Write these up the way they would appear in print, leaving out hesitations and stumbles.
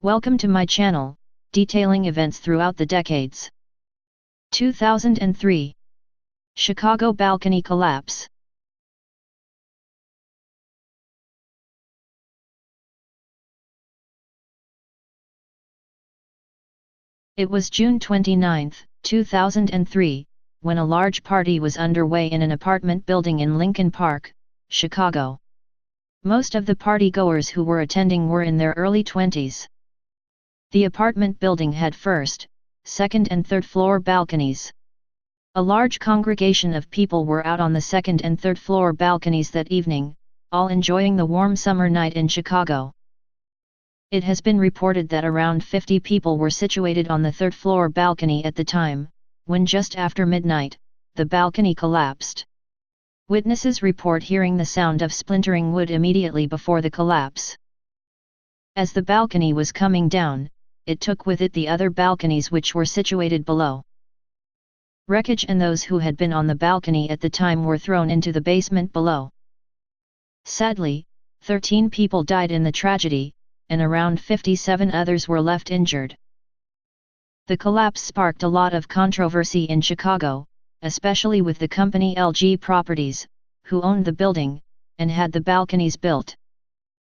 Welcome to my channel, detailing events throughout the decades. 2003. Chicago balcony collapse. It was June 29, 2003, when a large party was underway in an apartment building in Lincoln Park, Chicago. Most of the partygoers who were attending were in their early 20s. The apartment building had first, second and third floor balconies. A large congregation of people were out on the second and third floor balconies that evening, all enjoying the warm summer night in Chicago. It has been reported that around 50 people were situated on the third floor balcony at the time, when just after midnight, the balcony collapsed. Witnesses report hearing the sound of splintering wood immediately before the collapse. As the balcony was coming down, it took with it the other balconies which were situated below. Wreckage and those who had been on the balcony at the time were thrown into the basement below. Sadly, 13 people died in the tragedy, and around 57 others were left injured. The collapse sparked a lot of controversy in Chicago, especially with the company LG Properties, who owned the building, and had the balconies built.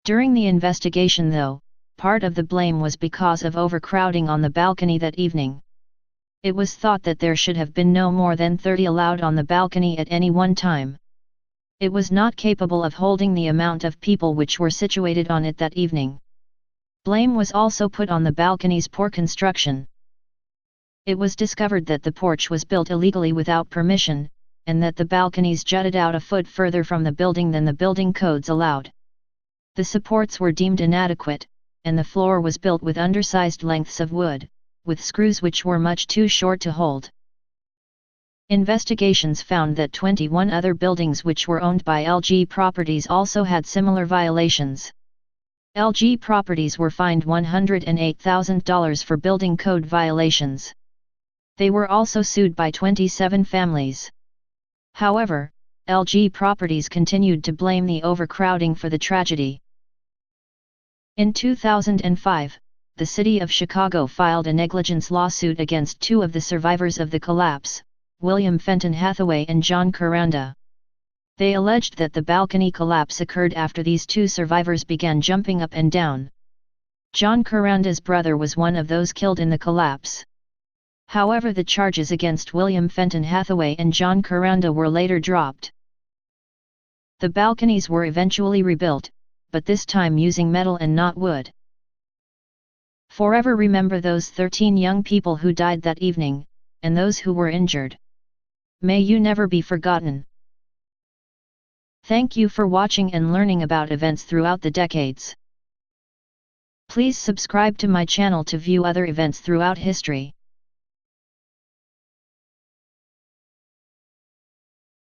During the investigation though, part of the blame was because of overcrowding on the balcony that evening. It was thought that there should have been no more than 30 allowed on the balcony at any one time. It was not capable of holding the amount of people which were situated on it that evening. Blame was also put on the balcony's poor construction. It was discovered that the porch was built illegally without permission, and that the balconies jutted out a foot further from the building than the building codes allowed. The supports were deemed inadequate, and the floor was built with undersized lengths of wood, with screws which were much too short to hold. Investigations found that 21 other buildings which were owned by LG Properties also had similar violations. LG Properties were fined $108,000 for building code violations. They were also sued by 27 families. However, LG Properties continued to blame the overcrowding for the tragedy. In 2005, the city of Chicago filed a negligence lawsuit against two of the survivors of the collapse, William Fenton Hathaway and John Kuranda. They alleged that the balcony collapse occurred after these two survivors began jumping up and down. John Kuranda's brother was one of those killed in the collapse. However, the charges against William Fenton Hathaway and John Kuranda were later dropped. The balconies were eventually rebuilt, but this time using metal and not wood. Forever remember those 13 young people who died that evening, and those who were injured. May you never be forgotten. Thank you for watching and learning about events throughout the decades. Please subscribe to my channel to view other events throughout history.